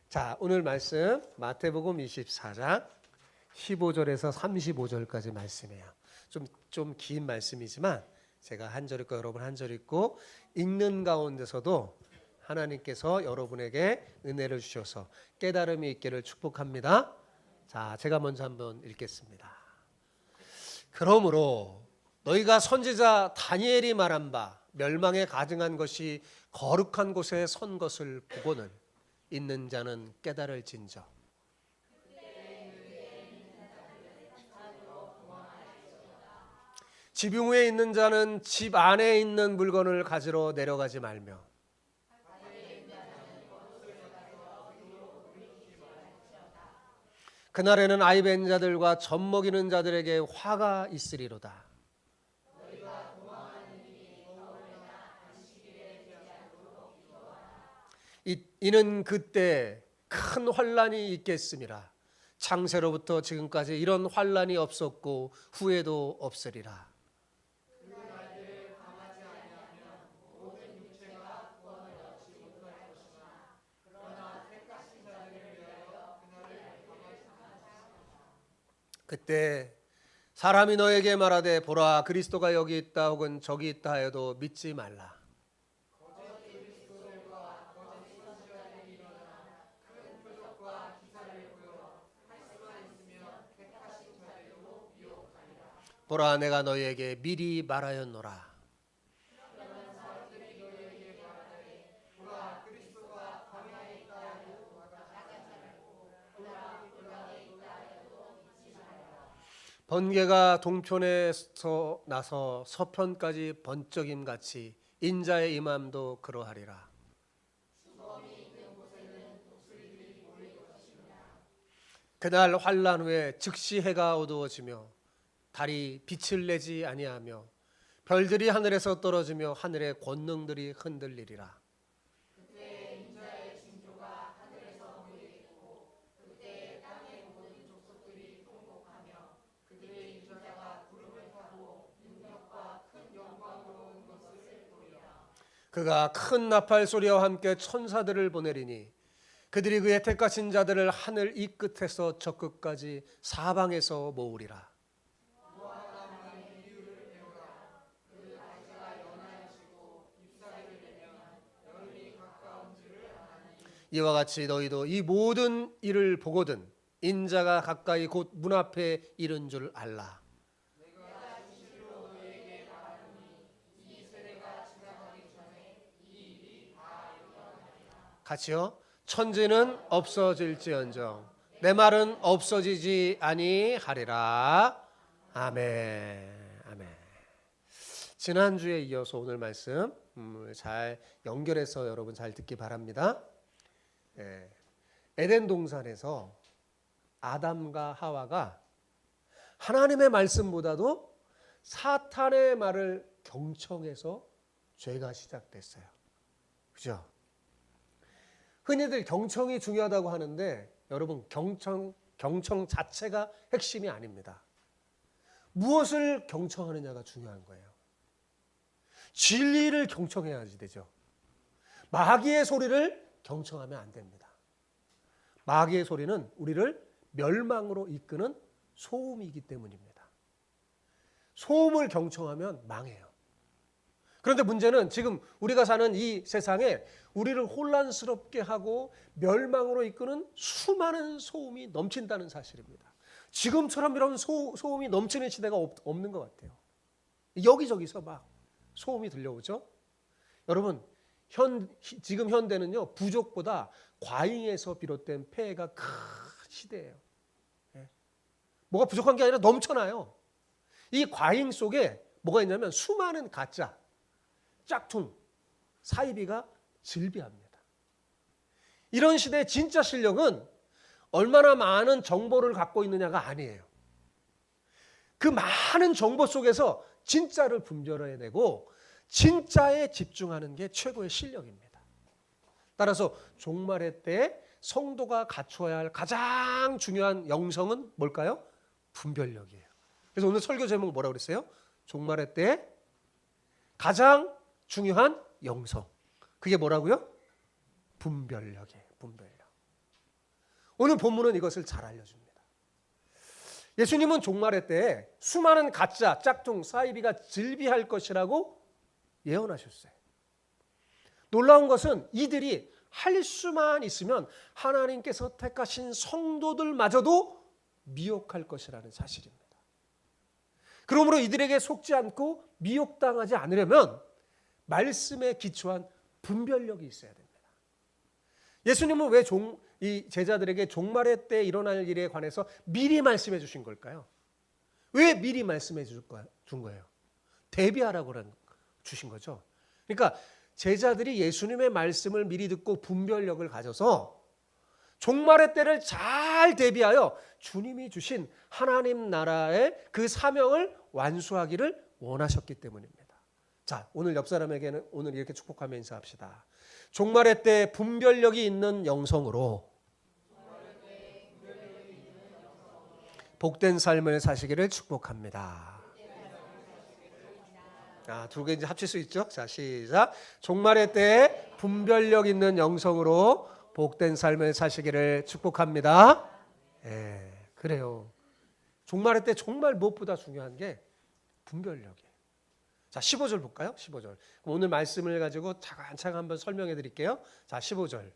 자, 오늘 말씀 마태복음 24장 15절에서 35절까지 말씀이에요. 좀 긴 말씀이지만 제가 한 절 읽고 여러분 한 절 읽고 읽는 가운데서도 하나님께서 여러분에게 은혜를 주셔서 깨달음이 있기를 축복합니다. 자, 제가 먼저 한번 읽겠습니다. 그러므로 너희가 선지자 다니엘이 말한 바 멸망에 가증한 것이 거룩한 곳에 선 것을 보고는 있는 자는 깨달을진저. 지붕 위에 있는 자는 집 안에 있는 물건을 가지러 내려가지 말며 그날에는 아이 벤 자들과 젖 먹이는 자들에게 화가 있으리로다. 이는 그때 큰 환란이 있겠음이라. 창세로부터 지금까지 이런 환란이 없었고 후에도 없으리라. 그때 사람이 너에게 말하되 보라 그리스도가 여기 있다 혹은 저기 있다 하여도 믿지 말라. 보라 내가 너희에게 미리 말하였노라. 번개가 동편에서 나서 서편까지 번쩍임 같이 인자의 임함도 그러하리라. 그날 환란 후에 즉시 해가 어두워지며 달이 빛을 내지 아니하며 별들이 하늘에서 떨어지며 하늘의 권능들이 흔들리리라. 그가 큰 나팔 소리와 함께 천사들을 보내리니 그들이 그의 택하신 자들을 하늘 이 끝에서 저 끝까지 사방에서 모으리라. 이와 같이 너희도 이 모든 일을 보거든 인자가 가까이 곧 문 앞에 이른 줄 알라. 같이요. 천지는 없어질지언정 내 말은 없어지지 아니하리라. 아멘. 아멘. 지난주에 이어서 오늘 말씀 잘 연결해서 여러분 잘 듣기 바랍니다. 에덴 동산에서 아담과 하와가 하나님의 말씀보다도 사탄의 말을 경청해서 죄가 시작됐어요. 그죠? 흔히들 경청이 중요하다고 하는데 여러분 경청 자체가 핵심이 아닙니다. 무엇을 경청하느냐가 중요한 거예요. 진리를 경청해야지 되죠. 마귀의 소리를 경청하면 안 됩니다. 마귀의 소리는 우리를 멸망으로 이끄는 소음이기 때문입니다. 소음을 경청하면 망해요. 그런데 문제는 지금 우리가 사는 이 세상에 우리를 혼란스럽게 하고 멸망으로 이끄는 수많은 소음이 넘친다는 사실입니다. 지금처럼 이런 소음이 넘치는 시대가 없는 것 같아요. 여기저기서 막 소음이 들려오죠. 여러분 지금 현대는요 부족보다 과잉에서 비롯된 폐해가 큰 시대예요. 뭐가 부족한 게 아니라 넘쳐나요. 이 과잉 속에 뭐가 있냐면 수많은 가짜, 짝퉁, 사이비가 즐비합니다. 이런 시대의 진짜 실력은 얼마나 많은 정보를 갖고 있느냐가 아니에요. 그 많은 정보 속에서 진짜를 분별해내고 진짜에 집중하는 게 최고의 실력입니다. 따라서 종말의 때에 성도가 갖춰야 할 가장 중요한 영성은 뭘까요? 분별력이에요. 그래서 오늘 설교 제목 뭐라고 그랬어요? 종말의 때에 가장 중요한 영성. 그게 뭐라고요? 분별력이에요. 분별력. 오늘 본문은 이것을 잘 알려줍니다. 예수님은 종말의 때에 수많은 가짜, 짝퉁, 사이비가 즐비할 것이라고 예언하셨어요. 놀라운 것은 이들이 할 수만 있으면 하나님께서 택하신 성도들마저도 미혹할 것이라는 사실입니다. 그러므로 이들에게 속지 않고 미혹당하지 않으려면 말씀에 기초한 분별력이 있어야 됩니다. 예수님은 왜 이 제자들에게 종말의 때 일어날 일에 관해서 미리 말씀해 주신 걸까요? 왜 미리 말씀해 준 거예요? 대비하라고 주신 거죠. 그러니까 제자들이 예수님의 말씀을 미리 듣고 분별력을 가져서 종말의 때를 잘 대비하여 주님이 주신 하나님 나라의 그 사명을 완수하기를 원하셨기 때문입니다. 자, 오늘 옆 사람에게는 오늘 이렇게 축복하며 인사합시다. 종말의 때 분별력이 있는 영성으로 복된 삶을 사시기를 축복합니다. 두 개 이제 합칠 수 있죠? 자, 시작. 종말의 때에 분별력 있는 영성으로 복된 삶을 사시기를 축복합니다. 그래요. 종말의 때 정말 무엇보다 중요한 게 분별력이에요. 자, 15절 볼까요? 15절. 오늘 말씀을 가지고 차근차근 한번 설명해 드릴게요. 자, 15절.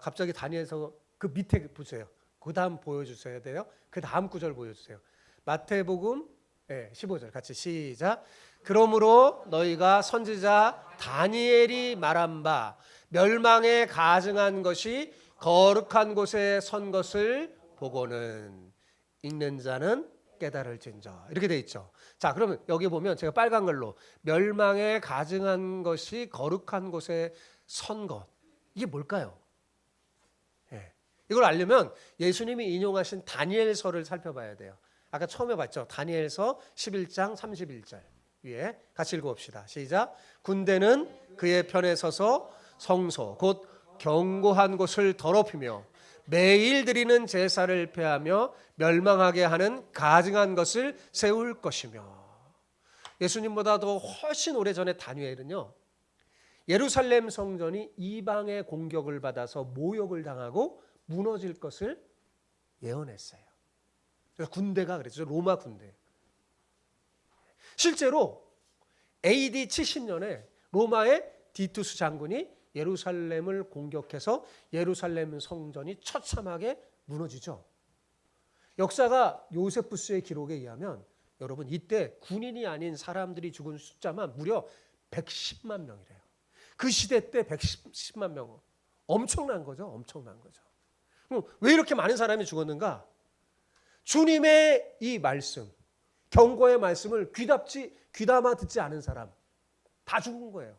갑자기 다니엘서 그 밑에 보세요. 그 다음 보여주셔야 돼요. 그 다음 구절 보여주세요. 마태복음 15절 같이 시작. 그러므로 너희가 선지자 다니엘이 말한 바 멸망에 가증한 것이 거룩한 곳에 선 것을 보고는 읽는 자는 깨달을진저. 이렇게 돼 있죠. 자, 그러면 여기 보면 제가 빨간 걸로 멸망에 가증한 것이 거룩한 곳에 선 것. 이게 뭘까요? 이걸 알려면 예수님이 인용하신 다니엘서를 살펴봐야 돼요. 아까 처음에 봤죠. 다니엘서 11장 31절 위에 같이 읽어봅시다. 시작. 군대는 그의 편에 서서 성소 곧 견고한 곳을 더럽히며 매일 드리는 제사를 폐하며 멸망하게 하는 가증한 것을 세울 것이며. 예수님보다 더 훨씬 오래전에 다니엘은요, 예루살렘 성전이 이방의 공격을 받아서 모욕을 당하고 무너질 것을 예언했어요. 그래서 군대가 그랬죠. 로마 군대. 실제로 AD 70년에 로마의 디투스 장군이 예루살렘을 공격해서 예루살렘 성전이 처참하게 무너지죠. 역사가 요세푸스의 기록에 의하면 여러분 이때 군인이 아닌 사람들이 죽은 숫자만 무려 110만 명이래요. 그 시대 때 110만 명은 엄청난 거죠. 엄청난 거죠. 그럼 왜 이렇게 많은 사람이 죽었는가? 주님의 이 말씀, 경고의 말씀을 귀담아 듣지 않은 사람 다 죽은 거예요.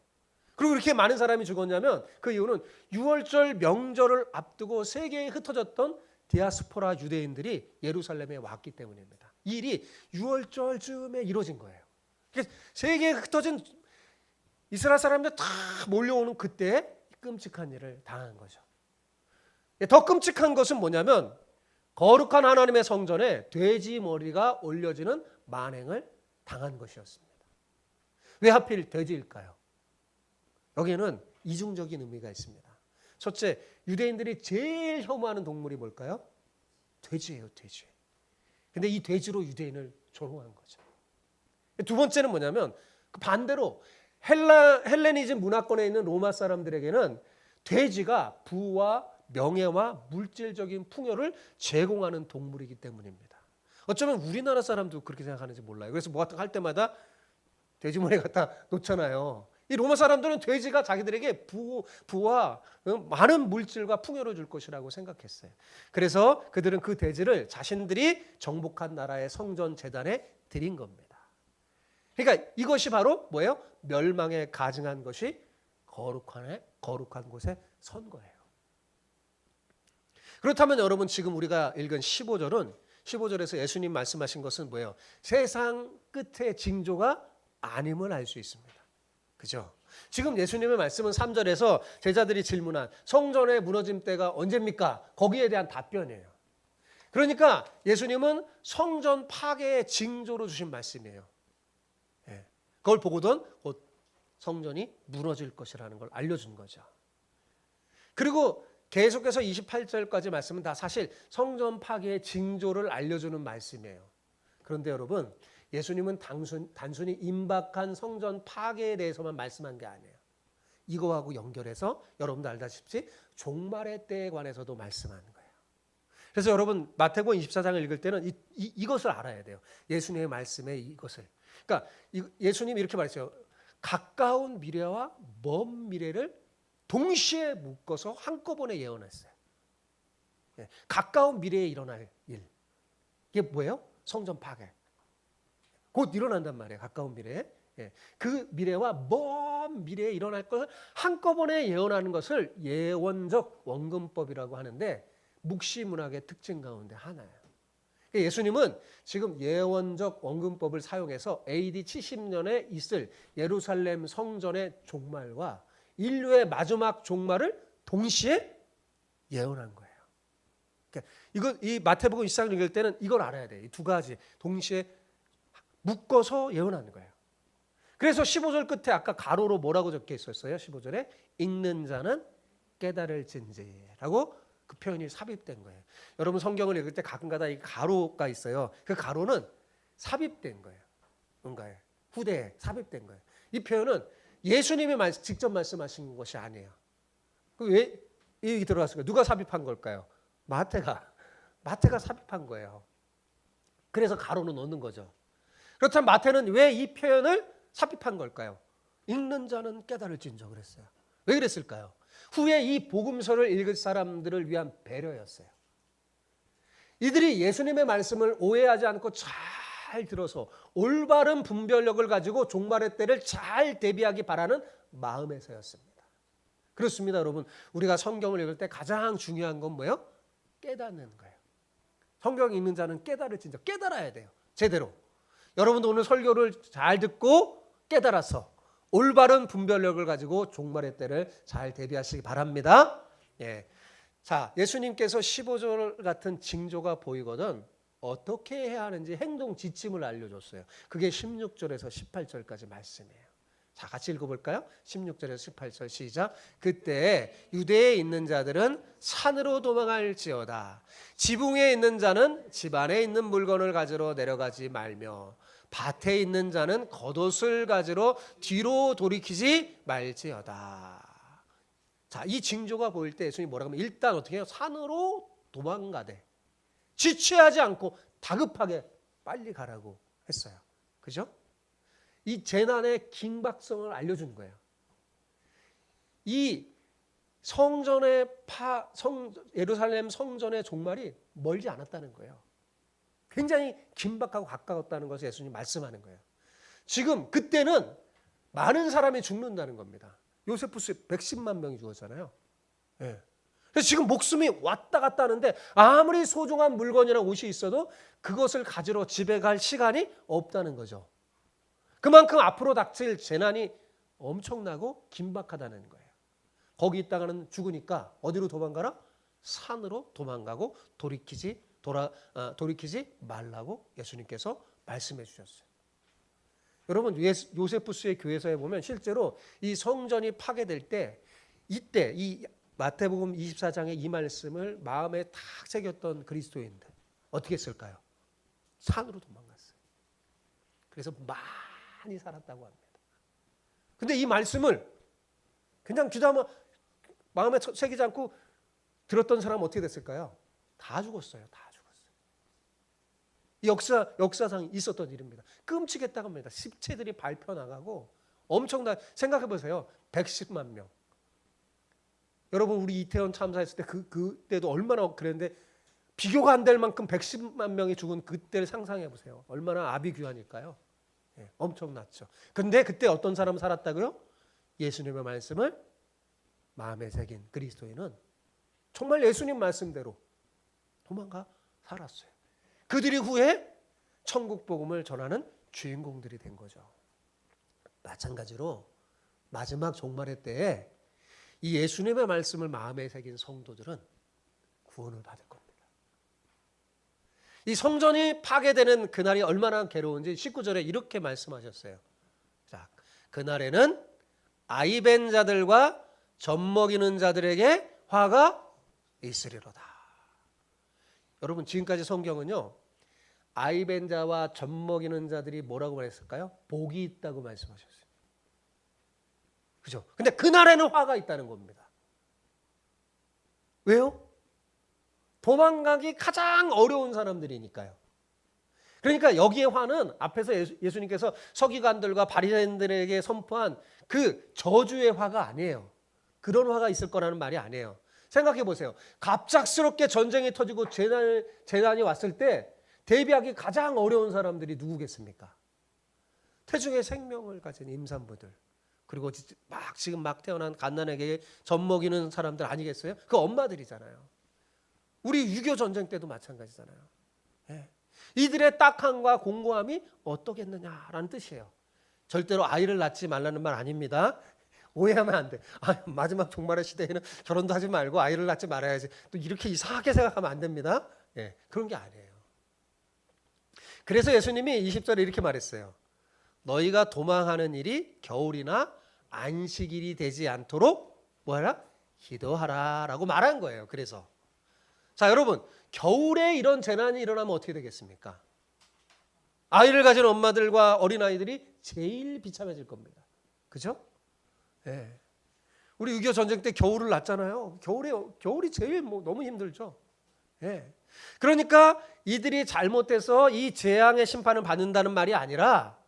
그리고 이렇게 많은 사람이 죽었냐면 그 이유는 유월절 명절을 앞두고 세계에 흩어졌던 디아스포라 유대인들이 예루살렘에 왔기 때문입니다. 이 일이 유월절쯤에 이루어진 거예요. 세계에 흩어진 이스라엘 사람들 다 몰려오는 그때 끔찍한 일을 당한 거죠. 더 끔찍한 것은 뭐냐면 거룩한 하나님의 성전에 돼지 머리가 올려지는 만행을 당한 것이었습니다. 왜 하필 돼지일까요? 여기에는 이중적인 의미가 있습니다. 첫째, 유대인들이 제일 혐오하는 동물이 뭘까요? 돼지예요, 돼지. 근데 이 돼지로 유대인을 조롱한 거죠. 두 번째는 뭐냐면 반대로 헬레니즘 문화권에 있는 로마 사람들에게는 돼지가 부와 명예와 물질적인 풍요를 제공하는 동물이기 때문입니다. 어쩌면 우리나라 사람도 그렇게 생각하는지 몰라요. 그래서 뭐 할 때마다 돼지머리 갖다 놓잖아요. 이 로마 사람들은 돼지가 자기들에게 부와 많은 물질과 풍요를 줄 것이라고 생각했어요. 그래서 그들은 그 돼지를 자신들이 정복한 나라의 성전 제단에 드린 겁니다. 그러니까 이것이 바로 뭐예요? 멸망에 가증한 것이 거룩한 곳에 선 거예요. 그렇다면 여러분 지금 우리가 읽은 15절에서 예수님 말씀하신 것은 뭐예요? 세상 끝의 징조가 아님을 알 수 있습니다. 그죠? 지금 예수님의 말씀은 3절에서 제자들이 질문한 성전의 무너짐 때가 언제입니까? 거기에 대한 답변이에요. 그러니까 예수님은 성전 파괴의 징조로 주신 말씀이에요. 그걸 보고든 곧 성전이 무너질 것이라는 걸 알려준 거죠. 그리고 계속해서 28절까지 말씀은 다 사실 성전 파괴의 징조를 알려주는 말씀이에요. 그런데 여러분, 예수님은 단순히 임박한 성전 파괴에 대해서만 말씀한 게 아니에요. 이거하고 연결해서 여러분도 알다시피 종말의 때에 관해서도 말씀하는 거예요. 그래서 여러분 마태복음 24장을 읽을 때는 이것을 알아야 돼요. 예수님의 말씀에 이것을. 그러니까 예수님이 이렇게 말했어요. 가까운 미래와 먼 미래를 동시에 묶어서 한꺼번에 예언했어요. 가까운 미래에 일어날 일. 이게 뭐예요? 성전 파괴. 곧 일어난단 말이에요. 가까운 미래에. 그 미래와 먼 미래에 일어날 것을 한꺼번에 예언하는 것을 예언적 원근법이라고 하는데 묵시문학의 특징 가운데 하나예요. 예수님은 지금 예언적 원근법을 사용해서 AD 70년에 있을 예루살렘 성전의 종말과 인류의 마지막 종말을 동시에 예언한 거예요. 그러니까 이 마태복음 24장 읽을 때는 이걸 알아야 돼요. 이 두 가지 동시에 묶어서 예언하는 거예요. 그래서 15절 끝에 아까 가로로 뭐라고 적혀 있었어요? 15절에 읽는 자는 깨달을진지라고 그 표현이 삽입된 거예요. 여러분 성경을 읽을 때 가끔가다 이 가로가 있어요. 그 가로는 삽입된 거예요. 뭔가에 후대에 삽입된 거예요. 이 표현은 예수님이 직접 말씀하신 것이 아니에요. 왜 이 들어갔을까요? 누가 삽입한 걸까요? 마태가 삽입한 거예요. 그래서 가로는 넣는 거죠. 그렇다면 마태는 왜 이 표현을 삽입한 걸까요? 읽는 자는 깨달을진저 그랬어요. 왜 그랬을까요? 후에 이 복음서를 읽을 사람들을 위한 배려였어요. 이들이 예수님의 말씀을 오해하지 않고 잘 들어서 올바른 분별력을 가지고 종말의 때를 잘 대비하기 바라는 마음에서였습니다. 그렇습니다, 여러분. 우리가 성경을 읽을 때 가장 중요한 건 뭐예요? 깨닫는 거예요. 성경 읽는 자는 깨달을진저 깨달아야 돼요. 제대로. 여러분도 오늘 설교를 잘 듣고 깨달아서 올바른 분별력을 가지고 종말의 때를 잘 대비하시기 바랍니다. 예. 자, 예수님께서 15절 같은 징조가 보이거든 어떻게 해야 하는지 행동 지침을 알려줬어요. 그게 16절에서 18절까지 말씀이에요. 자, 같이 읽어볼까요? 16절에서 18절 시작. 그때 유대에 있는 자들은 산으로 도망할지어다. 지붕에 있는 자는 집 안에 있는 물건을 가지러 내려가지 말며 밭에 있는 자는 겉옷을 가지러 뒤로 돌이키지 말지어다. 자, 이 징조가 보일 때 예수님이 뭐라고 하면 일단 어떻게 해요? 산으로 도망가되 지체하지 않고 다급하게 빨리 가라고 했어요. 그죠? 이 재난의 긴박성을 알려주는 거예요. 이 예루살렘 성전의 종말이 멀지 않았다는 거예요. 굉장히 긴박하고 가까웠다는 것을 예수님 말씀하는 거예요. 지금 그때는 많은 사람이 죽는다는 겁니다. 요세푸스 110만 명이 죽었잖아요. 예. 그래서 지금 목숨이 왔다 갔다 하는데 아무리 소중한 물건이나 옷이 있어도 그것을 가지러 집에 갈 시간이 없다는 거죠. 그만큼 앞으로 닥칠 재난이 엄청나고 긴박하다는 거예요. 거기 있다가는 죽으니까 어디로 도망가라? 산으로 도망가고 돌이키지 말라고 예수님께서 말씀해 주셨어요. 여러분 요세푸스의 교회서에 보면 실제로 이 성전이 파괴될 때 이때 이 마태복음 24장의 이 말씀을 마음에 탁 새겼던 그리스도인들 어떻게 했을까요? 산으로 도망갔어요. 그래서 많이 살았다고 합니다. 근데 이 말씀을 그냥 귀담아 마음에 새기지 않고 들었던 사람은 어떻게 됐을까요? 다 죽었어요. 다 죽었어요. 역사상 있었던 일입니다. 끔찍했다고 합니다. 십체들이 밟혀 나가고 엄청난 생각해 보세요. 110만 명. 여러분 우리 이태원 참사했을 때 그때도 얼마나 그랬는데 비교가 안 될 만큼 110만 명이 죽은 그때를 상상해 보세요. 얼마나 아비규환일까요? 예, 엄청났죠. 근데 그때 어떤 사람은 살았다고요? 예수님의 말씀을 마음에 새긴 그리스도인은 정말 예수님 말씀대로 도망가 살았어요. 그들이 후에 천국 복음을 전하는 주인공들이 된 거죠. 마찬가지로 마지막 종말의 때에 이 예수님의 말씀을 마음에 새긴 성도들은 구원을 받을 겁니다. 이 성전이 파괴되는 그날이 얼마나 괴로운지 19절에 이렇게 말씀하셨어요. 자, 그날에는 아이 벤 자들과 젖먹이는 자들에게 화가 있으리로다. 여러분 지금까지 성경은요, 아이 벤 자와 젖 먹이는 자들이 뭐라고 말했을까요? 복이 있다고 말씀하셨어요. 그죠? 근데 그날에는 화가 있다는 겁니다. 왜요? 도망가기 가장 어려운 사람들이니까요. 그러니까 여기에 화는 앞에서 예수님께서 서기관들과 바리새인들에게 선포한 그 저주의 화가 아니에요. 그런 화가 있을 거라는 말이 아니에요. 생각해 보세요. 갑작스럽게 전쟁이 터지고 재난이 왔을 때 대비하기 가장 어려운 사람들이 누구겠습니까? 태중의 생명을 가진 임산부들, 그리고 지금 막 태어난 갓난에게 젖 먹이는 사람들 아니겠어요? 그 엄마들이잖아요. 우리 6.25 전쟁 때도 마찬가지잖아요. 예. 이들의 딱함과 공고함이 어떻겠느냐라는 뜻이에요. 절대로 아이를 낳지 말라는 말 아닙니다. 오해하면 안 돼. 마지막 종말의 시대에는 결혼도 하지 말고 아이를 낳지 말아야지. 또 이렇게 이상하게 생각하면 안 됩니다. 예, 그런 게 아니에요. 그래서 예수님이 20절에 이렇게 말했어요. 너희가 도망하는 일이 겨울이나 안식일이 되지 않도록 뭐하라? 기도하라 라고 말한 거예요. 그래서 자, 여러분, 겨울에 이런 재난이 일어나면 어떻게 되겠습니까? 아이를 가진 엄마들과 어린아이들이 제일 비참해질 겁니다. 그죠? 예. 우리 6.25 전쟁 때 겨울을 났잖아요. 겨울이 제일 너무 힘들죠. 예. 그러니까 이들이 잘못돼서 이 재앙의 심판을 받는다는 말이 아니라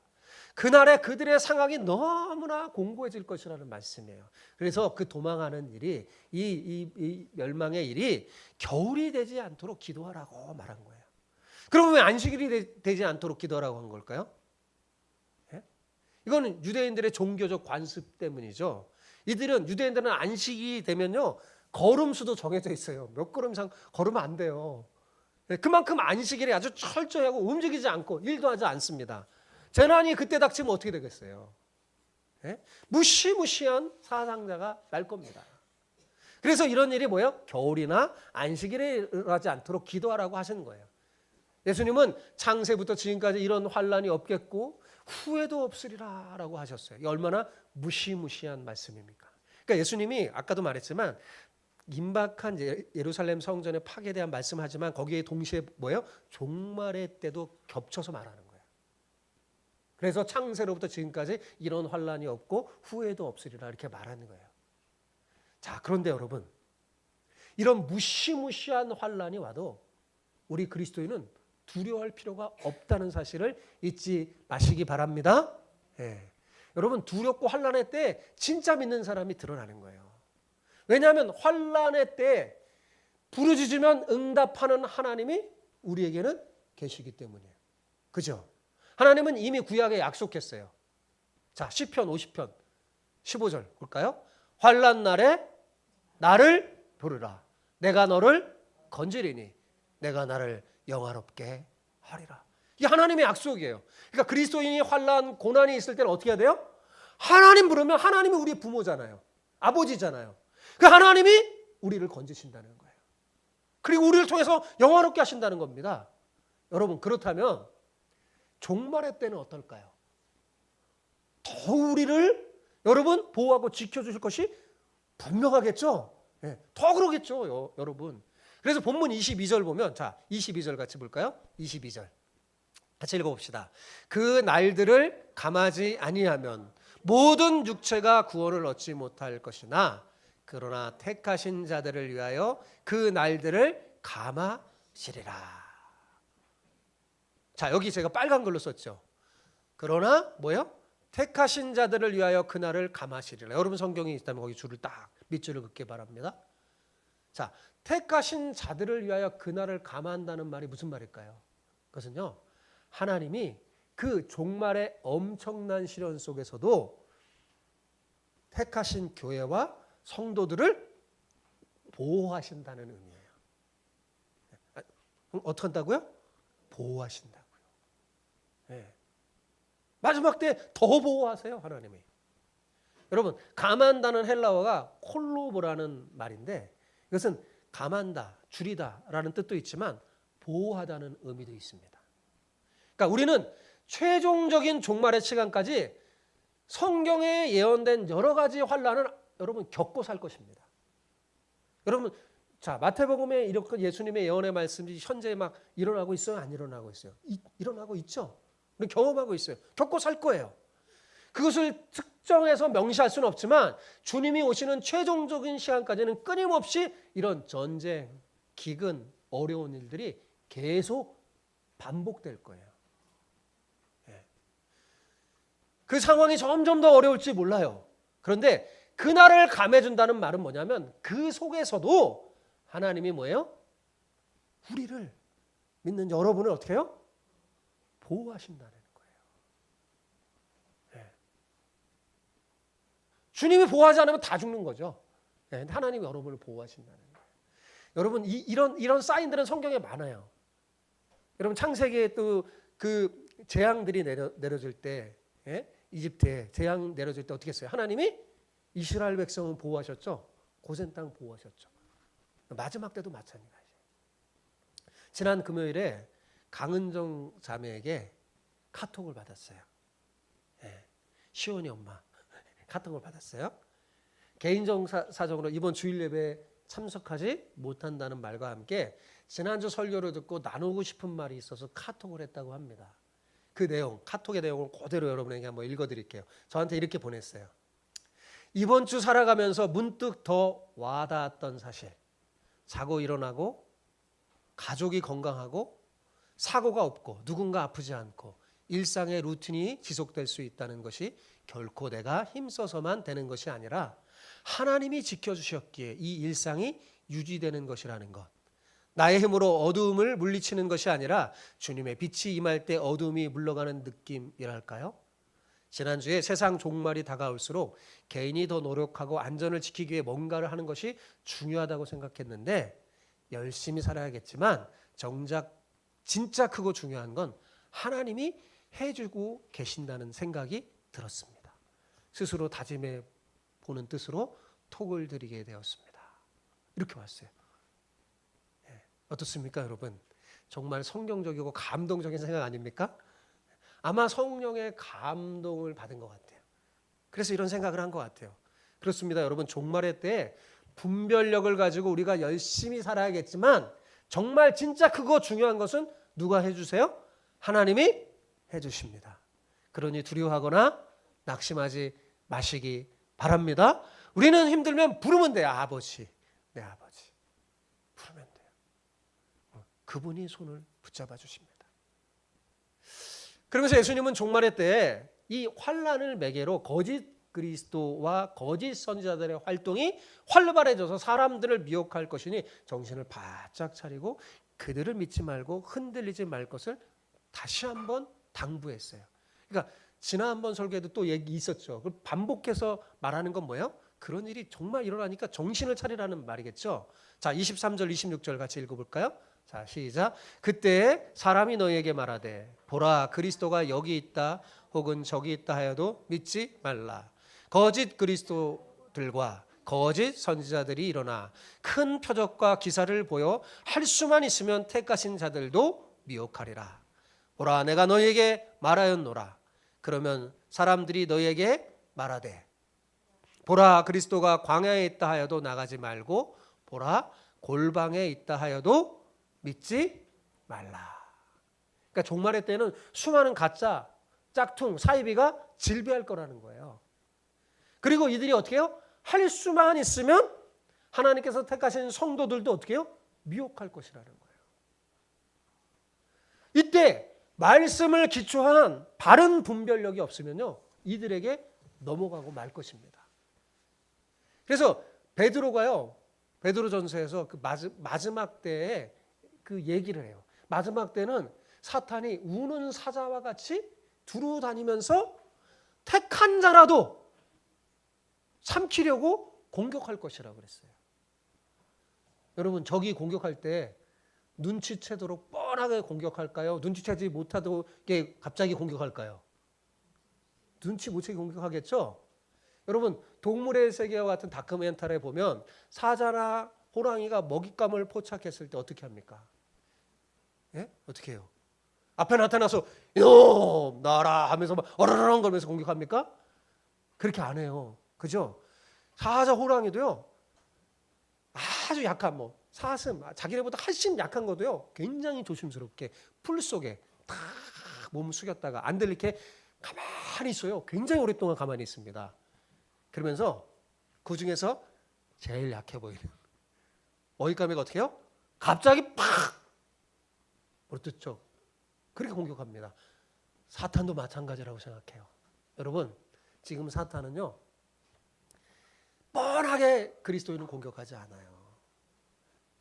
그날에 그들의 상황이 너무나 공고해질 것이라는 말씀이에요. 그래서 그 도망하는 일이 이 멸망의 일이 겨울이 되지 않도록 기도하라고 말한 거예요. 그러면 왜 안식일이 되지 않도록 기도하라고 한 걸까요? 예? 이거는 유대인들의 종교적 관습 때문이죠. 유대인들은 안식이 되면요, 걸음수도 정해져 있어요. 몇 걸음 이상 걸으면 안 돼요. 그만큼 안식일이 아주 철저히 하고 움직이지 않고 일도 하지 않습니다. 재난이 그때 닥치면 어떻게 되겠어요? 예? 무시무시한 사상자가 날 겁니다. 그래서 이런 일이 뭐예요? 겨울이나 안식일에 일어나지 않도록 기도하라고 하시는 거예요. 예수님은 창세부터 지금까지 이런 환란이 없겠고 후회도 없으리라 라고 하셨어요. 이게 얼마나 무시무시한 말씀입니까? 그러니까 예수님이 아까도 말했지만 임박한 예루살렘 성전의 파괴에 대한 말씀하지만 거기에 동시에 뭐예요? 종말의 때도 겹쳐서 말하는 거예요. 그래서 창세로부터 지금까지 이런 환란이 없고 후회도 없으리라 이렇게 말하는 거예요. 자, 그런데 여러분, 이런 무시무시한 환란이 와도 우리 그리스도인은 두려워할 필요가 없다는 사실을 잊지 마시기 바랍니다. 예. 여러분, 두렵고 환란의 때 진짜 믿는 사람이 드러나는 거예요. 왜냐하면 환란의 때 부르짖으면 응답하는 하나님이 우리에게는 계시기 때문이에요. 그죠? 하나님은 이미 구약에 약속했어요. 자, 시편 50편 15절 볼까요? 환난 날에 나를 부르라. 내가 너를 건지리니 내가 나를 영화롭게 하리라. 이게 하나님의 약속이에요. 그러니까 그리스도인이 환난 고난이 있을 때는 어떻게 해야 돼요? 하나님 부르면 하나님이 우리의 부모잖아요. 아버지잖아요. 그 하나님이 우리를 건지신다는 거예요. 그리고 우리를 통해서 영화롭게 하신다는 겁니다. 여러분, 그렇다면 종말의 때는 어떨까요? 더 우리를 여러분 보호하고 지켜주실 것이 분명하겠죠? 네, 더 그러겠죠, 여러분. 그래서 본문 22절 보면, 자, 22절 같이 볼까요? 22절 같이 읽어봅시다. 그 날들을 감하지 아니하면 모든 육체가 구원을 얻지 못할 것이나 그러나 택하신 자들을 위하여 그 날들을 감하시리라. 자, 여기 제가 빨간 걸로 썼죠. 그러나 뭐요? 택하신 자들을 위하여 그날을 감하시리라. 여러분 성경이 있다면 거기 줄을 딱 밑줄을 긋기 바랍니다. 자, 택하신 자들을 위하여 그날을 감한다는 말이 무슨 말일까요? 그것은요, 하나님이 그 종말의 엄청난 시련 속에서도 택하신 교회와 성도들을 보호하신다는 의미예요. 어떻게 한다고요? 보호하신다고요. 네. 마지막 때 더 보호하세요, 하나님이. 여러분, 감한다는 헬라어가 콜로보라는 말인데 이것은 감한다, 줄이다라는 뜻도 있지만 보호하다는 의미도 있습니다. 그러니까 우리는 최종적인 종말의 시간까지 성경에 예언된 여러 가지 환난을 여러분 겪고 살 것입니다. 여러분, 자, 마태복음에 이렇게 예수님의 예언의 말씀이 현재 막 일어나고 있어요? 안 일어나고 있어요? 일어나고 있죠. 우리 경험하고 있어요. 겪고 살 거예요. 그것을 특정해서 명시할 수는 없지만 주님이 오시는 최종적인 시간까지는 끊임없이 이런 전쟁, 기근, 어려운 일들이 계속 반복될 거예요. 그 상황이 점점 더 어려울지 몰라요. 그런데 그날을 감해준다는 말은 뭐냐면 그 속에서도 하나님이 뭐예요? 우리를 믿는 여러분을 어떻게 해요? 보호하신다는 거예요. 네. 주님이 보호하지 않으면 다 죽는 거죠. 네. 하나님이 여러분을 보호하신다는 거예요. 여러분 이런 사인들은 성경에 많아요. 여러분 창세기에 또 그 재앙들이 내려질 때, 예? 이집트에 재앙 내려질 때 어떻게 했어요? 하나님이 이스라엘 백성은 보호하셨죠. 고센 땅 보호하셨죠. 마지막 때도 마찬가지예요. 지난 금요일에 강은정 자매에게 카톡을 받았어요. 예, 시온이 엄마 카톡을 받았어요. 개인적 사정으로 이번 주일 예배에 참석하지 못한다는 말과 함께 지난주 설교를 듣고 나누고 싶은 말이 있어서 카톡을 했다고 합니다. 그 내용, 카톡의 내용을 그대로 여러분에게 한번 읽어드릴게요. 저한테 이렇게 보냈어요. 이번 주 살아가면서 문득 더 와닿았던 사실. 자고 일어나고 가족이 건강하고 사고가 없고 누군가 아프지 않고 일상의 루틴이 지속될 수 있다는 것이 결코 내가 힘써서만 되는 것이 아니라 하나님이 지켜주셨기에 이 일상이 유지되는 것이라는 것. 나의 힘으로 어두움을 물리치는 것이 아니라 주님의 빛이 임할 때 어두움이 물러가는 느낌이랄까요? 지난주에 세상 종말이 다가올수록 개인이 더 노력하고 안전을 지키기 위해 뭔가를 하는 것이 중요하다고 생각했는데 열심히 살아야겠지만 정작 진짜 크고 중요한 건 하나님이 해주고 계신다는 생각이 들었습니다. 스스로 다짐해 보는 뜻으로 톡을 드리게 되었습니다. 이렇게 왔어요. 어떻습니까, 여러분? 정말 성경적이고 감동적인 생각 아닙니까? 아마 성령의 감동을 받은 것 같아요. 그래서 이런 생각을 한 것 같아요. 그렇습니다, 여러분. 종말의 때에 분별력을 가지고 우리가 열심히 살아야겠지만 정말 진짜 크고 중요한 것은 누가 해주세요? 하나님이 해주십니다. 그러니 두려워하거나 낙심하지 마시기 바랍니다. 우리는 힘들면 부르면 돼요. 아버지, 내 아버지. 부르면 돼요. 그분이 손을 붙잡아 주십니다. 그러면서 예수님은 종말의 때에 이 환난을 매개로 거짓 그리스도와 거짓 선지자들의 활동이 활발해져서 사람들을 미혹할 것이니 정신을 바짝 차리고 그들을 믿지 말고 흔들리지 말 것을 다시 한번 당부했어요. 그러니까 지난번 설교에도 또 얘기 있었죠. 그걸 반복해서 말하는 건 뭐예요? 그런 일이 정말 일어나니까 정신을 차리라는 말이겠죠. 자, 23절 26절 같이 읽어볼까요? 자, 시작. 그때 사람이 너희에게 말하되 보라 그리스도가 여기 있다 혹은 저기 있다 하여도 믿지 말라. 거짓 그리스도들과 거짓 선지자들이 일어나 큰 표적과 기사를 보여 할 수만 있으면 택하신 자들도 미혹하리라. 보라 내가 너희에게 말하였노라. 그러면 사람들이 너희에게 말하되 보라 그리스도가 광야에 있다 하여도 나가지 말고 보라 골방에 있다 하여도 믿지 말라. 그러니까 종말의 때는 수많은 가짜 짝퉁 사이비가 질비할 거라는 거예요. 그리고 이들이 어떻게 해요? 할 수만 있으면 하나님께서 택하신 성도들도 어떻게 해요? 미혹할 것이라는 거예요. 이때 말씀을 기초한 바른 분별력이 없으면요 이들에게 넘어가고 말 것입니다. 그래서 베드로가요 베드로전서에서 그 마지막 때에 그 얘기를 해요. 마지막 때는 사탄이 우는 사자와 같이 두루 다니면서 택한 자라도 삼키려고 공격할 것이라고 그랬어요. 여러분 적이 공격할 때 눈치채도록 뻔하게 공격할까요? 눈치채지 못하게 갑자기 공격할까요? 눈치 못 채게 공격하겠죠? 여러분 동물의 세계와 같은 다큐멘터리에 보면 사자나 호랑이가 먹잇감을 포착했을 때 어떻게 합니까? 예? 어떻게 해요? 앞에 나타나서 이놈 나라 하면서 막 어라라랑 거리면서 공격합니까? 그렇게 안 해요. 그죠? 사자 호랑이도요. 아주 약한 사슴, 자기네보다 훨씬 약한 것도요 굉장히 조심스럽게 풀 속에 탁 몸 숙였다가 안 들리게 가만히 있어요. 굉장히 오랫동안 가만히 있습니다. 그러면서 그 중에서 제일 약해 보이는 어깃가미가 어떻게 해요? 갑자기 팍 물어뜯죠. 그렇게 공격합니다. 사탄도 마찬가지라고 생각해요. 여러분, 지금 사탄은요 뻔하게 그리스도인을 공격하지 않아요.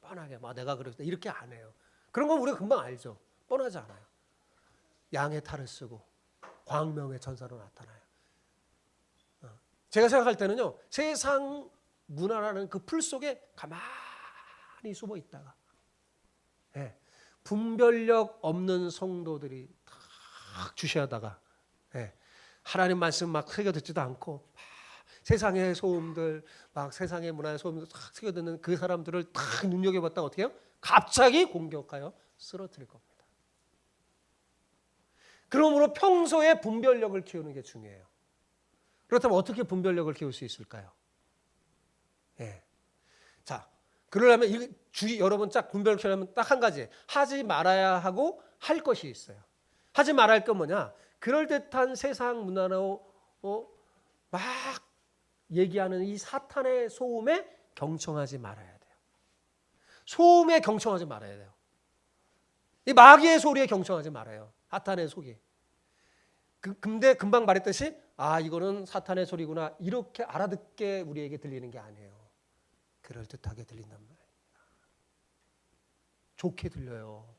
뻔하게 막 내가 그랬다 이렇게 안 해요. 그런 건 우리가 금방 알죠. 뻔하지 않아요. 양의 탈을 쓰고 광명의 천사로 나타나요. 제가 생각할 때는요 세상 문화라는 그 풀 속에 가만히 숨어 있다가 분별력 없는 성도들이 탁 주시하다가 하나님 말씀 막 새겨 듣지도 않고 세상의 소음들 막 세상의 문화의 소음들 탁 새겨 듣는 그 사람들을 탁 눈여겨봤다가 어떻게 해요? 갑자기 공격하여 쓰러뜨릴 겁니다. 그러므로 평소에 분별력을 키우는 게 중요해요. 그렇다면 어떻게 분별력을 키울 수 있을까요? 자, 그러려면 여러분 딱 분별을 키우려면 딱 한 가지 하지 말아야 하고 할 것이 있어요. 하지 말아야 할 건 뭐냐? 그럴듯한 세상 문화로 막 얘기하는 이 사탄의 소음에 경청하지 말아야 돼요. 소음에 경청하지 말아야 돼요. 이 마귀의 소리에 경청하지 말아요. 사탄의 소리. 근데 금방 말했듯이 이거는 사탄의 소리구나 이렇게 알아듣게 우리에게 들리는 게 아니에요. 그럴듯하게 들린단 말이에요. 좋게 들려요.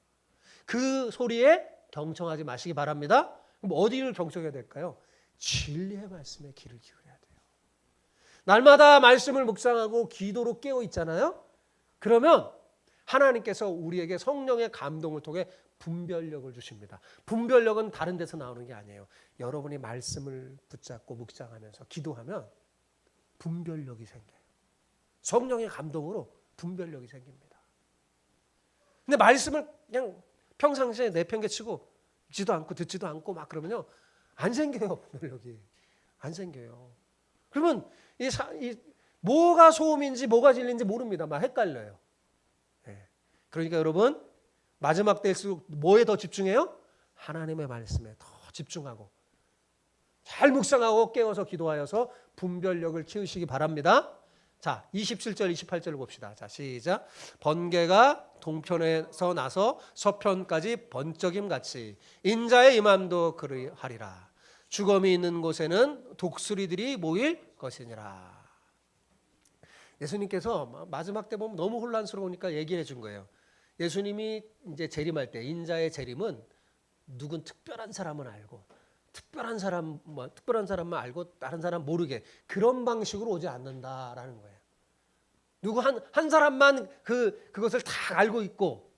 그 소리에 경청하지 마시기 바랍니다. 그럼 어디를 경청해야 될까요? 진리의 말씀에 귀를 기울여야 돼요. 날마다 말씀을 묵상하고 기도로 깨어 있잖아요. 그러면 하나님께서 우리에게 성령의 감동을 통해 분별력을 주십니다. 분별력은 다른 데서 나오는 게 아니에요. 여러분이 말씀을 붙잡고 묵상하면서 기도하면 분별력이 생겨요. 성령의 감동으로 분별력이 생깁니다. 근데 말씀을 그냥 평상시에 내팽개치고 읽지도 않고 듣지도 않고 막 그러면요 안 생겨요. 분별력이 안 생겨요. 그러면 뭐가 소음인지 뭐가 진리인지 모릅니다. 막 헷갈려요. 그러니까 여러분 마지막 때일수록 뭐에 더 집중해요? 하나님의 말씀에 더 집중하고 잘 묵상하고 깨어서 기도하여서 분별력을 키우시기 바랍니다. 자, 27절 28절을 봅시다. 자, 시작. 번개가 동편에서 나서 서편까지 번쩍임같이 인자의 임함도 그리하리라. 죽음이 있는 곳에는 독수리들이 모일 것이니라. 예수님께서 마지막 때 보면 너무 혼란스러우니까 얘기를 해준 거예요. 예수님이 이제 재림할 때 인자의 재림은 누군 특별한 사람은 알고 특별한 사람만 알고 다른 사람 모르게 그런 방식으로 오지 않는다라는 거예요. 누구 한 사람만 그것을 다 알고 있고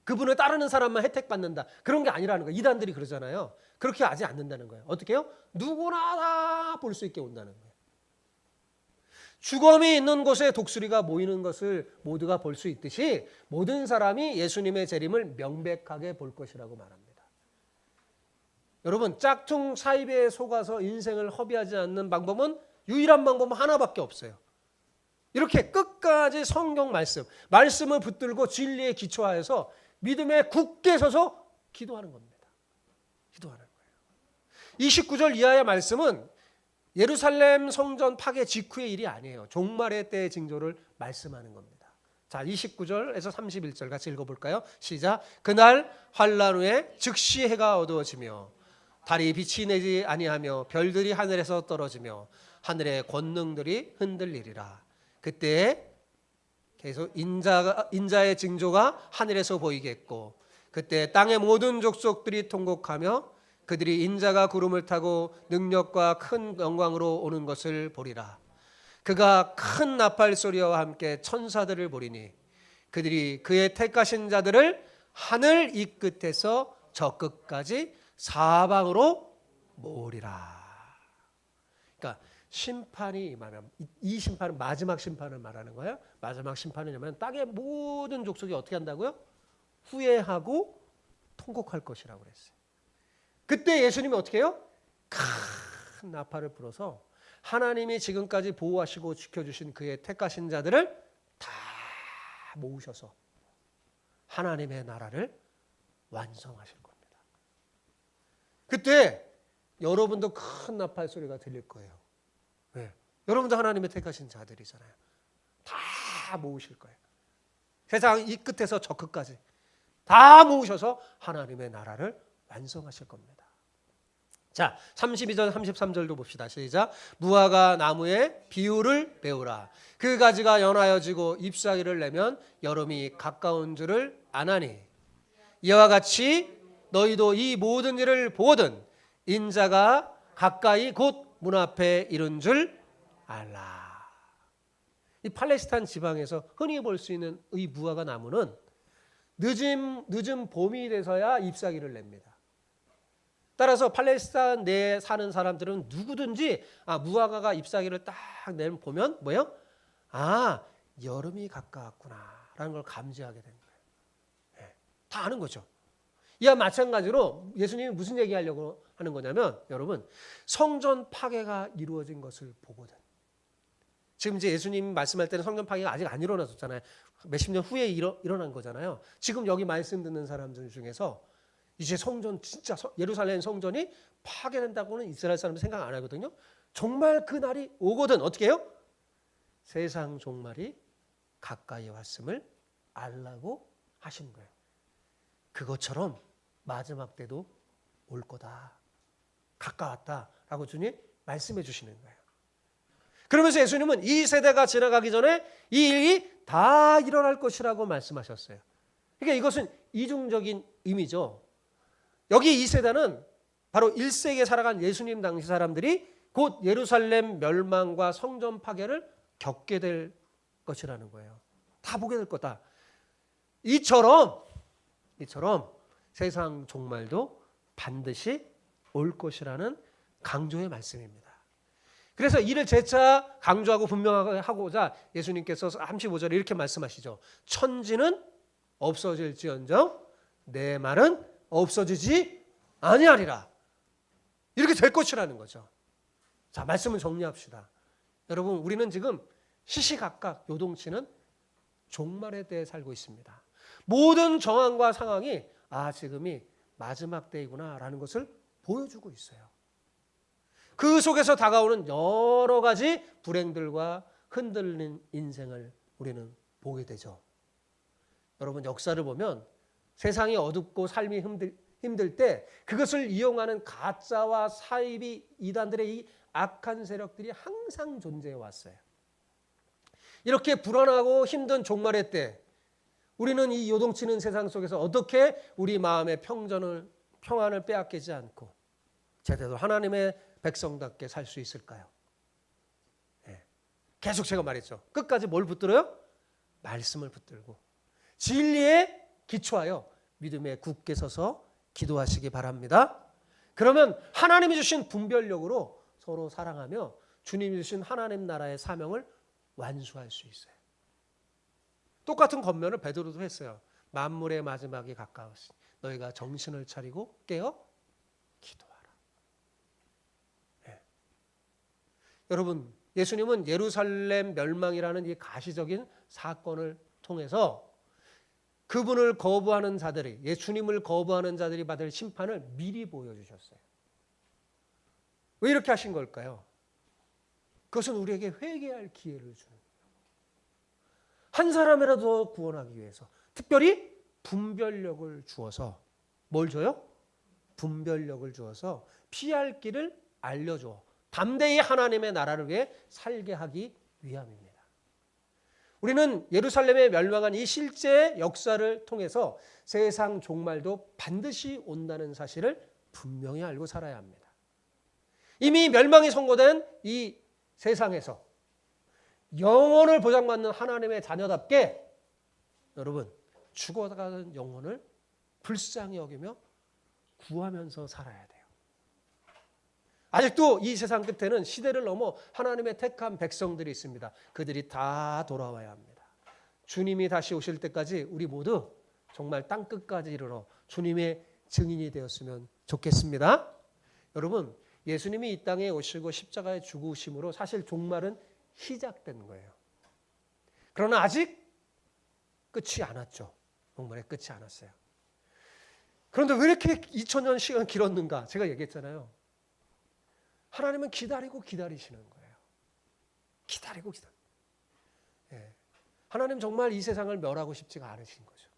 그분을 따르는 사람만 혜택 받는다. 그런 게 아니라는 거예요. 이단들이 그러잖아요. 그렇게 하지 않는다는 거예요. 어떻게 해요? 누구나 다 볼 수 있게 온다는 거예요. 죽음이 있는 곳에 독수리가 모이는 것을 모두가 볼 수 있듯이 모든 사람이 예수님의 재림을 명백하게 볼 것이라고 말합니다. 여러분 짝퉁 사입에 속아서 인생을 허비하지 않는 방법은 유일한 방법은 하나밖에 없어요. 이렇게 끝까지 성경 말씀을 붙들고 진리에 기초하여서 믿음에 굳게 서서 기도하는 겁니다. 기도하는 거예요. 29절 이하의 말씀은 예루살렘 성전 파괴 직후의 일이 아니에요. 종말의 때의 징조를 말씀하는 겁니다. 자, 29절에서 31절 같이 읽어볼까요? 시작. 그날 환란 후에 즉시 해가 어두워지며 달이 빛이 내지 아니하며 별들이 하늘에서 떨어지며 하늘의 권능들이 흔들리리라. 그때 계속 인자의 징조가 하늘에서 보이겠고 그때 땅의 모든 족속들이 통곡하며 그들이 인자가 구름을 타고 능력과 큰 영광으로 오는 것을 보리라. 그가 큰 나팔 소리와 함께 천사들을 보리니 그들이 그의 택하신 자들을 하늘 이 끝에서 저 끝까지 사방으로 모으리라. 그러니까 심판이 임하면 이 심판은 마지막 심판을 말하는 거예요. 마지막 심판은 뭐냐면 땅의 모든 족속이 어떻게 한다고요? 후회하고 통곡할 것이라고 그랬어요. 그때 예수님이 어떻게 해요? 큰 나팔을 불어서 하나님이 지금까지 보호하시고 지켜주신 그의 택하신 자들을 다 모으셔서 하나님의 나라를 완성하실 겁니다. 그때 여러분도 큰 나팔 소리가 들릴 거예요. 왜? 여러분도 하나님의 택하신 자들이잖아요. 다 모으실 거예요. 세상 이 끝에서 저 끝까지 다 모으셔서 하나님의 나라를 완성하실 겁니다. 자, 32절 33절도 봅시다. 시작. 무화과 나무의 비유를 배우라. 그 가지가 연하여지고 잎사귀를 내면 여름이 가까운 줄을 아나니 이와 같이 너희도 이 모든 일을 보거든 인자가 가까이 곧 문 앞에 이른 줄 알라. 이 팔레스타인 지방에서 흔히 볼 수 있는 이 무화과 나무는 늦은 봄이 돼서야 잎사귀를 냅니다. 따라서 팔레스타인 내에 사는 사람들은 누구든지 무화과가 잎사귀를 딱 내면 보면 뭐예요? 여름이 가까웠구나라는 걸 감지하게 되는 거예요. 네, 다 아는 거죠. 이와 마찬가지로 예수님이 무슨 얘기하려고 하는 거냐면 여러분 성전 파괴가 이루어진 것을 보거든. 지금 이제 예수님 말씀할 때는 성전 파괴가 아직 안 일어났었잖아요. 몇십 년 후에 일어난 거잖아요. 지금 여기 말씀 듣는 사람들 중에서 이제 성전 진짜 예루살렘 성전이 파괴된다고는 이스라엘 사람들 생각 안 하거든요. 정말 그 날이 오거든. 어떻게 해요? 세상 종말이 가까이 왔음을 알라고 하신 거예요. 그것처럼 마지막 때도 올 거다. 가까웠다라고 주님 말씀해 주시는 거예요. 그러면서 예수님은 이 세대가 지나가기 전에 이 일이 다 일어날 것이라고 말씀하셨어요. 그러니까 이것은 이중적인 의미죠. 여기 이 세대는 바로 1세기에 살아간 예수님 당시 사람들이 곧 예루살렘 멸망과 성전 파괴를 겪게 될 것이라는 거예요. 다 보게 될 거다. 이처럼 세상 종말도 반드시 올 것이라는 강조의 말씀입니다. 그래서 이를 재차 강조하고 분명하게 하고자 예수님께서 35절에 이렇게 말씀하시죠. 천지는 없어질지언정 내 말은 없어지지 아니하리라. 이렇게 될 것이라는 거죠. 자, 말씀을 정리합시다. 여러분, 우리는 지금 시시각각 요동치는 종말에 대해 살고 있습니다. 모든 정황과 상황이 지금이 마지막 때이구나라는 것을 보여주고 있어요. 그 속에서 다가오는 여러 가지 불행들과 흔들린 인생을 우리는 보게 되죠. 여러분, 역사를 보면 세상이 어둡고 삶이 힘들 때 그것을 이용하는 가짜와 사이비 이단들의 이 악한 세력들이 항상 존재해 왔어요. 이렇게 불안하고 힘든 종말의 때 우리는 이 요동치는 세상 속에서 어떻게 우리 마음의 평안을 빼앗기지 않고 제대로 하나님의 백성답게 살 수 있을까요? 네. 계속 제가 말했죠. 끝까지 뭘 붙들어요? 말씀을 붙들고 진리에 기초하여 믿음에 굳게 서서 기도하시기 바랍니다. 그러면 하나님이 주신 분별력으로 서로 사랑하며 주님이 주신 하나님 나라의 사명을 완수할 수 있어요. 똑같은 권면을 베드로도 했어요. 만물의 마지막이 가까웠으니 너희가 정신을 차리고 깨어 기도하라. 네. 여러분, 예수님은 예루살렘 멸망이라는 이 가시적인 사건을 통해서 그분을 거부하는 자들이, 예수님을 거부하는 자들이 받을 심판을 미리 보여주셨어요. 왜 이렇게 하신 걸까요? 그것은 우리에게 회개할 기회를 주는 거예요. 한 사람이라도 구원하기 위해서 특별히 분별력을 주어서 뭘 줘요? 분별력을 주어서 피할 길을 알려줘 담대히 하나님의 나라를 위해 살게 하기 위함입니다. 우리는 예루살렘에 멸망한 이 실제 역사를 통해서 세상 종말도 반드시 온다는 사실을 분명히 알고 살아야 합니다. 이미 멸망이 선고된 이 세상에서 영혼을 보장받는 하나님의 자녀답게 여러분 죽어가는 영혼을 불쌍히 여기며 구하면서 살아야 돼요. 아직도 이 세상 끝에는 시대를 넘어 하나님의 택한 백성들이 있습니다. 그들이 다 돌아와야 합니다. 주님이 다시 오실 때까지 우리 모두 정말 땅끝까지 이르러 주님의 증인이 되었으면 좋겠습니다. 여러분, 예수님이 이 땅에 오시고 십자가에 죽으심으로 사실 종말은 시작된 거예요. 그러나 아직 끝이 않았죠. 종말의 끝이 않았어요. 그런데 왜 이렇게 2000년 시간 길었는가? 제가 얘기했잖아요. 하나님은 기다리고 기다리시는 거예요. 기다리고 기다려. 예. 하나님 정말 이 세상을 멸하고 싶지가 않으신 거죠.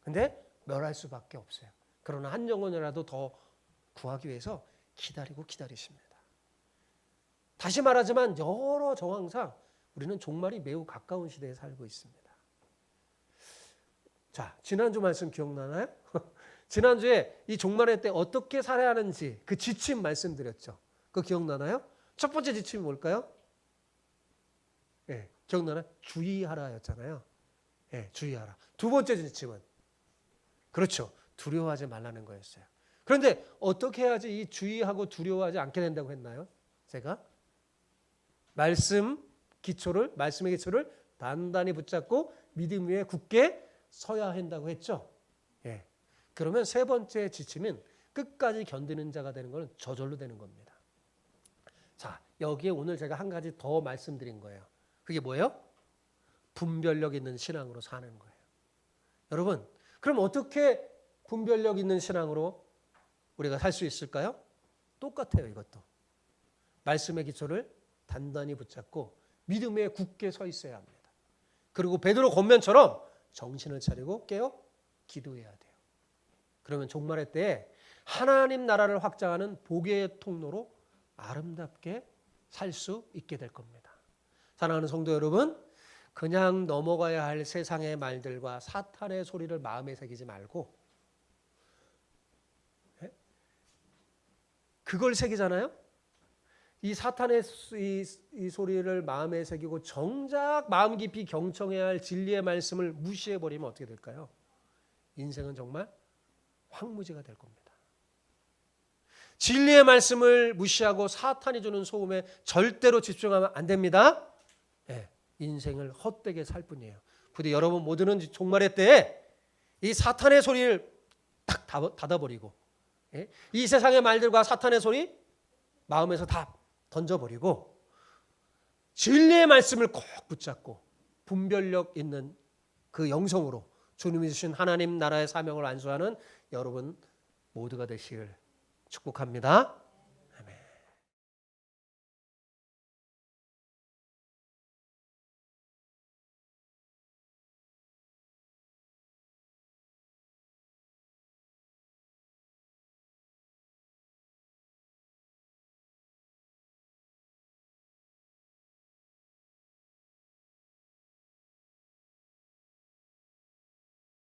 근데 멸할 수밖에 없어요. 그러나 한 영혼이라도 더 구하기 위해서 기다리고 기다리십니다. 다시 말하지만 여러 정황상 우리는 종말이 매우 가까운 시대에 살고 있습니다. 자, 지난주 말씀 기억나나요? 지난주에 이 종말의 때 어떻게 살아야 하는지 그 지침 말씀드렸죠. 그거 기억나나요? 첫 번째 지침이 뭘까요? 예, 기억나나요? 주의하라였잖아요. 예, 주의하라. 두 번째 지침은 그렇죠. 두려워하지 말라는 거였어요. 그런데 어떻게 해야지 이 주의하고 두려워하지 않게 된다고 했나요? 제가 말씀의 기초를 단단히 붙잡고 믿음 위에 굳게 서야 한다고 했죠. 예. 그러면 세 번째 지침은 끝까지 견디는 자가 되는 것은 저절로 되는 겁니다. 자, 여기에 오늘 제가 한 가지 더 말씀드린 거예요. 그게 뭐예요? 분별력 있는 신앙으로 사는 거예요. 여러분, 그럼 어떻게 분별력 있는 신앙으로 우리가 살 수 있을까요? 똑같아요, 이것도. 말씀의 기초를 단단히 붙잡고 믿음에 굳게 서 있어야 합니다. 그리고 베드로 권면처럼 정신을 차리고 깨어 기도해야 돼요. 그러면 종말의 때에 하나님 나라를 확장하는 복의 통로로 아름답게 살 수 있게 될 겁니다. 사랑하는 성도 여러분, 그냥 넘어가야 할 세상의 말들과 사탄의 소리를 마음에 새기지 말고 그걸 새기잖아요. 이 사탄의 이 소리를 마음에 새기고 정작 마음 깊이 경청해야 할 진리의 말씀을 무시해버리면 어떻게 될까요? 인생은 정말 황무지가 될 겁니다. 진리의 말씀을 무시하고 사탄이 주는 소음에 절대로 집중하면 안 됩니다. 네, 인생을 헛되게 살 뿐이에요. 부디 여러분 모두는 종말의 때에 이 사탄의 소리를 딱 닫아버리고 이 세상의 말들과 사탄의 소리 마음에서 다 던져버리고 진리의 말씀을 꼭 붙잡고 분별력 있는 그 영성으로 주님이 주신 하나님 나라의 사명을 안수하는 여러분 모두가 되시길 축복합니다.